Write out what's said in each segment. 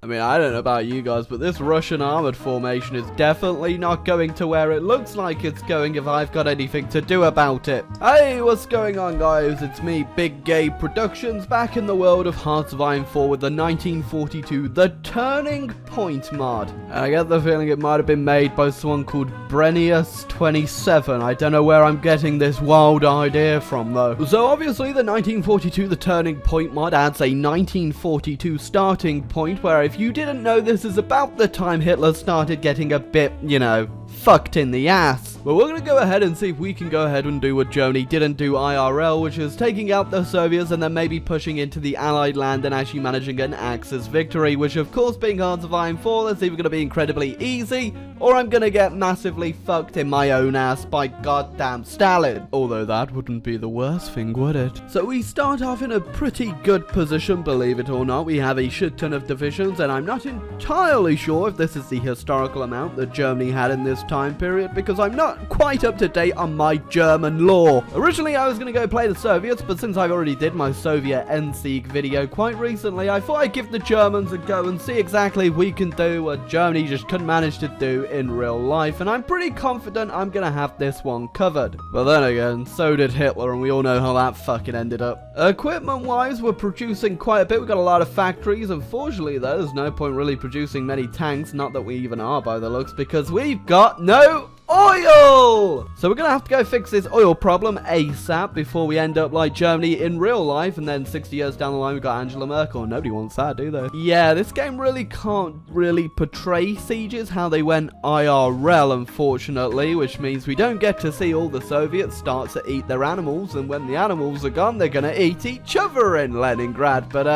I mean, I don't know about you guys, but this Russian armored formation is definitely not going to where it looks like it's going if I've got anything to do about it. Hey, what's going on, guys? It's me, Big Gay Productions, back in the world of Hearts of Iron 4 with the 1942 The Turning Point mod. And I get the feeling it might have been made by someone called Brenius27. I don't know where I'm getting this wild idea from, though. So obviously the 1942 The Turning Point mod adds a 1942 starting point where, if you didn't know, this is about the time Hitler started getting a bit, you know, fucked in the ass. But we're going to go ahead and see if we can go ahead and do what Germany didn't do IRL, which is taking out the Soviets and then maybe pushing into the Allied land and actually managing an Axis victory, which of course, being Hearts of Iron 4, that's either going to be incredibly easy, or I'm going to get massively fucked in my own ass by goddamn Stalin. Although that wouldn't be the worst thing, would it? So we start off in a pretty good position, believe it or not. We have a shit ton of divisions, and I'm not entirely sure if this is the historical amount that Germany had in this time period, because I'm not quite up to date on my German lore. Originally, I was going to go play the Soviets, but since I've already did my Soviet Endsieg video quite recently, I thought I'd give the Germans a go and see exactly if we can do what Germany just couldn't manage to do in real life, and I'm pretty confident I'm going to have this one covered. But then again, so did Hitler, and we all know how that fucking ended up. Equipment-wise, we're producing quite a bit. We've got a lot of factories. Unfortunately, though, there's no point really producing many tanks, not that we even are by the looks, because we've got no oil! So we're gonna have to go fix this oil problem ASAP before we end up like Germany in real life, and then 60 years down the line we got Angela Merkel. Nobody wants that, do they? Yeah, this game really can't really portray sieges how they went IRL, unfortunately, which means we don't get to see all the Soviets start to eat their animals, and when the animals are gone, they're gonna eat each other in Leningrad. But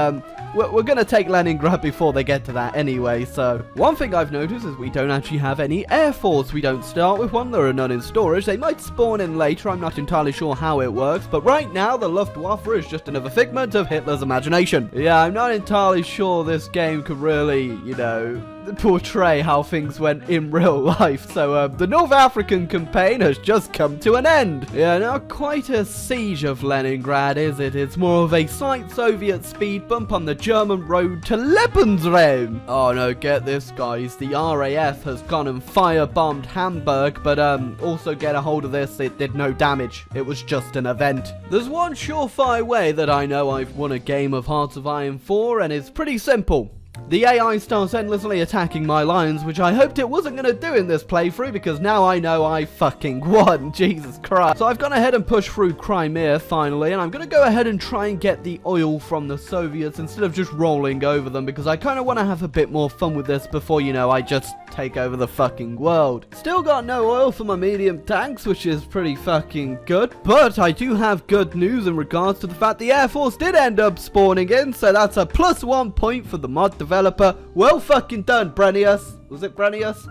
we're gonna take Leningrad before they get to that anyway. So one thing I've noticed is we don't actually have any air force. We don't start with one. There are none in storage. They might spawn in later. I'm not entirely sure how it works, but right now the Luftwaffe is just another figment of Hitler's imagination. Yeah, I'm not entirely sure this game could really, you know, portray how things went in real life. So the North African campaign has just come to an end. Yeah, not quite a siege of Leningrad, is it? It's more of a slight Soviet speed bump on the German road to Lebensraum. Oh no, get this, guys. The RAF has gone and firebombed Hamburg, but also get a hold of this, it did no damage. It was just an event. There's one surefire way that I know I've won a game of Hearts of Iron 4, and it's pretty simple. The AI starts endlessly attacking my lines, which I hoped it wasn't going to do in this playthrough, because now I know I fucking won. Jesus Christ. So I've gone ahead and pushed through Crimea finally, and I'm going to go ahead and try and get the oil from the Soviets instead of just rolling over them, because I kind of want to have a bit more fun with this before, you know, I just take over the fucking world. Still got no oil for my medium tanks, which is pretty fucking good, but I do have good news in regards to the fact the Air Force did end up spawning in, so that's a +1 point for the mod developer. Well fucking done, Brenius. Was it Brenius?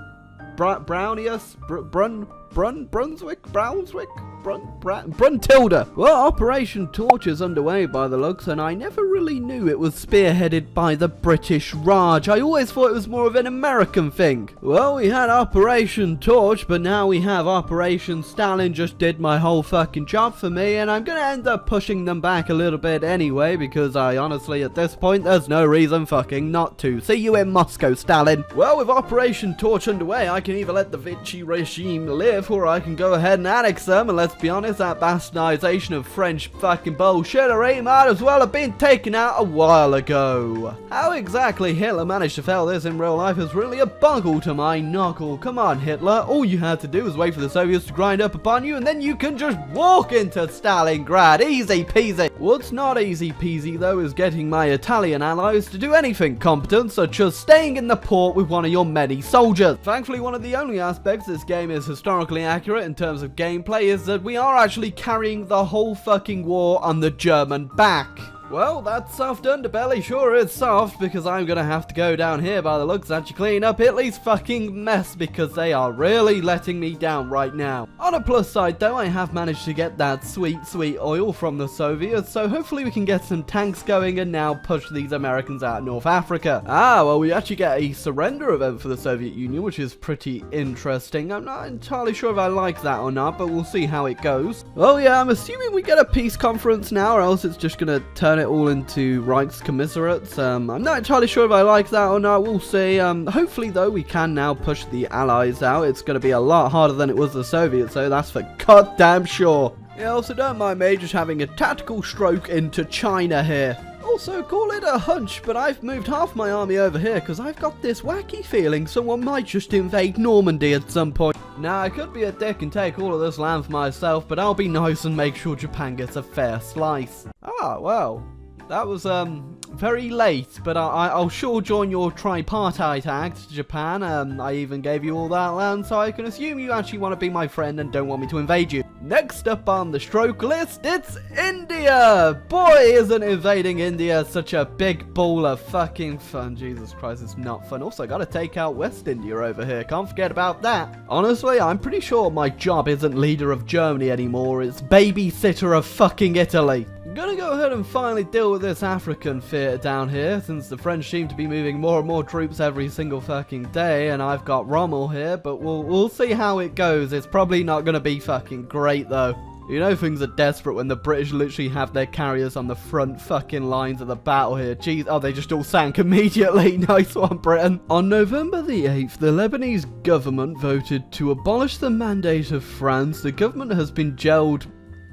Brownius? Brunswick? Brownswick? Bruntilda. Well, Operation Torch is underway by the looks, and I never really knew it was spearheaded by the British Raj. I always thought it was more of an American thing. Well, we had Operation Torch, but now we have Operation Stalin just did my whole fucking job for me, and I'm gonna end up pushing them back a little bit anyway, because I honestly, at this point, there's no reason fucking not to. See you in Moscow, Stalin. Well, with Operation Torch underway, I can either let the Vichy regime live, or I can go ahead and annex them, and let's be honest, that bastardization of French fucking bullshittery might as well have been taken out a while ago. How exactly Hitler managed to fail this in real life is really a boggle to my knuckle. Come on, Hitler, all you had to do was wait for the Soviets to grind up upon you, and then you can just walk into Stalingrad. Easy peasy. What's not easy peasy, though, is getting my Italian allies to do anything competent, such as staying in the port with one of your many soldiers. Thankfully, one of the only aspects this game is historically accurate in terms of gameplay is that we are actually carrying the whole fucking war on the German back. Well, that soft underbelly sure is soft, because I'm gonna have to go down here by the looks and clean up Italy's fucking mess, because they are really letting me down right now. On a plus side though, I have managed to get that sweet oil from the Soviets, so hopefully we can get some tanks going and now push these Americans out of North Africa. Ah, well, we actually get a surrender event for the Soviet Union, which is pretty interesting. I'm not entirely sure if I like that or not, but we'll see how it goes. Oh yeah, I'm assuming we get a peace conference now, or else it's just gonna turn turn it all into Reichscommissarates. I'm not entirely sure if I like that or not. We'll see. Hopefully, though, we can now push the Allies out. It's going to be a lot harder than it was the Soviets, so that's for goddamn sure. Yeah, also don't mind me just having a tactical stroke into China here. Also, call it a hunch, but I've moved half my army over here because I've got this wacky feeling someone might just invade Normandy at some point. Now, I could be a dick and take all of this land for myself, but I'll be nice and make sure Japan gets a fair slice. Ah, well, that was very late, but I'll sure join your tripartite act, Japan. I even gave you all that land, so I can assume you actually want to be my friend and don't want me to invade you. Next up on the stroke list, it's India! Boy, isn't invading India such a big ball of fucking fun. Jesus Christ, it's not fun. Also, gotta take out West India over here. Can't forget about that. Honestly, I'm pretty sure my job isn't leader of Germany anymore. It's babysitter of fucking Italy. I'm gonna go ahead and finally deal with this African theater down here, since the French seem to be moving more and more troops every single fucking day, and I've got Rommel here, but we'll see how it goes. It's probably not gonna be fucking great, though. You know things are desperate when the British literally have their carriers on the front fucking lines of the battle here. Jeez, oh, they just all sank immediately. Nice one, Britain. On November the 8th, the Lebanese government voted to abolish the mandate of France. The government has been jailed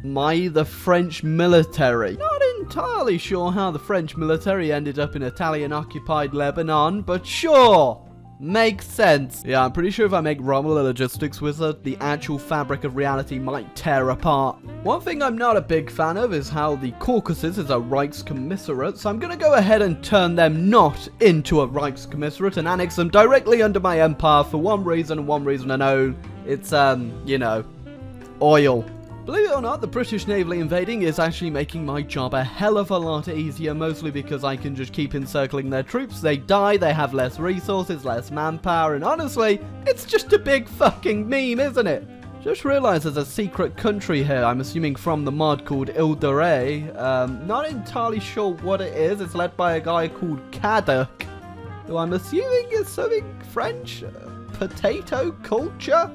by the French military. Not entirely sure how the French military ended up in Italian-occupied Lebanon, but sure. Makes sense. Yeah, I'm pretty sure if I make Rommel a logistics wizard, the actual fabric of reality might tear apart. One thing I'm not a big fan of is how the Caucasus is a Reichscommissarate, so I'm gonna go ahead and turn them not into a Reichscommissarate and annex them directly under my empire for one reason and one reason alone. It's, you know, oil. Believe it or not, the British navally invading is actually making my job a hell of a lot easier, mostly because I can just keep encircling their troops. They die, they have less resources, less manpower, and honestly, it's just a big fucking meme, isn't it? Just realized there's a secret country here, I'm assuming from the mod called Ile de Ré. Not entirely sure what it is. It's led by a guy called Kaduk, who I'm assuming is something French? Potato culture?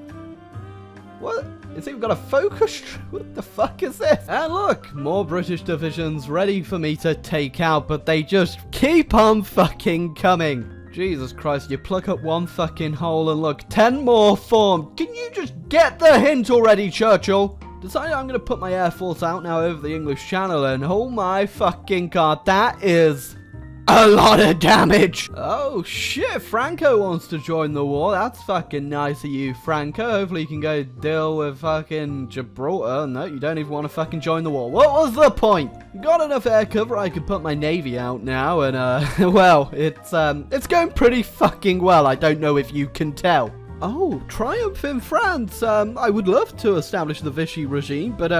What? It's even got a focus. What the fuck is this? And look, more British divisions ready for me to take out, but they just keep on fucking coming. Jesus Christ, you pluck up one fucking hole and look, 10 more formed. Can you just get the hint already, Churchill? Decided I'm going to put my Air Force out now over the English Channel, and oh my fucking god, that is a lot of damage. Oh shit, Franco wants to join the war. That's fucking nice of you, Franco. Hopefully you can go deal with fucking Gibraltar. No, you don't even want to fucking join the war. What was the point? Got enough air cover, I can put my navy out now, and well, it's going pretty fucking well. I don't know if you can tell. Oh, triumph in France. I would love to establish the Vichy regime, but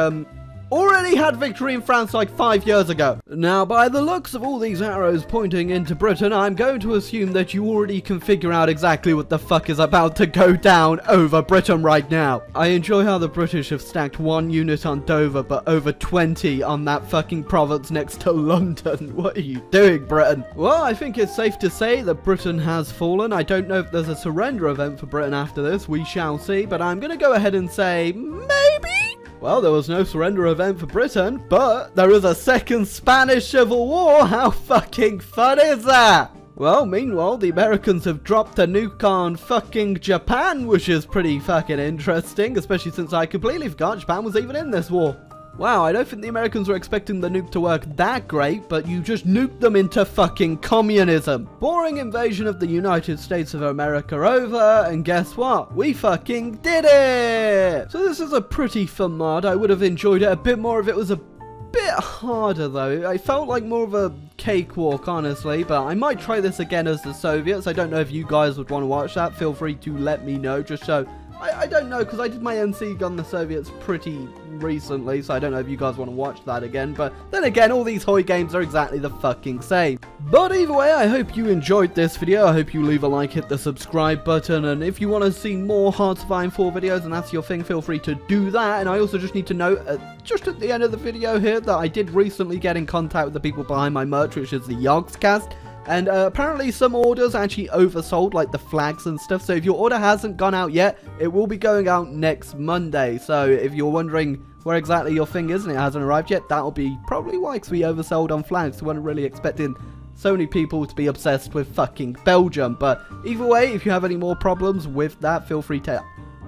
already had victory in France like 5 years ago. Now, by the looks of all these arrows pointing into Britain, I'm going to assume that you already can figure out exactly what the fuck is about to go down over Britain right now. I enjoy how the British have stacked 1 unit on Dover, but over 20 on that fucking province next to London. What are you doing, Britain? Well, I think it's safe to say that Britain has fallen. I don't know if there's a surrender event for Britain after this. We shall see, but I'm going to go ahead and say maybe. Well, there was no surrender event for Britain, but there is a second Spanish Civil War. How fucking fun is that? Well, meanwhile, the Americans have dropped a nuke on fucking Japan, which is pretty fucking interesting, especially since I completely forgot Japan was even in this war. Wow, I don't think the Americans were expecting the nuke to work that great, but you just nuked them into fucking communism. Boring invasion of the United States of America over, and guess what? We fucking did it! So this is a pretty fun mod. I would have enjoyed it a bit more if it was a bit harder though. I felt like more of a cakewalk, honestly, but I might try this again as the Soviets. I don't know if you guys would want to watch that. Feel free to let me know, just so I don't know, because I did my NC on the Soviets pretty recently, so I don't know if you guys want to watch that again. But then again, all these Hoi games are exactly the fucking same. But either way, I hope you enjoyed this video. I hope you leave a like, hit the subscribe button, and if you want to see more Hearts of Iron 4 videos and that's your thing, feel free to do that. And I also just need to note, just at the end of the video here, that I did recently get in contact with the people behind my merch, which is the Yogscast. And apparently some orders actually oversold, like the flags and stuff. So if your order hasn't gone out yet, it will be going out next Monday. So if you're wondering where exactly your thing is and it hasn't arrived yet, that'll be probably why, because we oversold on flags. We weren't really expecting so many people to be obsessed with fucking Belgium. But either way, if you have any more problems with that, feel free to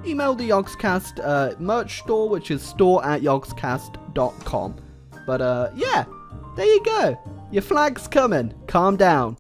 email the Yogscast merch store, which is store@yogscast.com. But yeah, there you go. Your flag's coming. Calm down.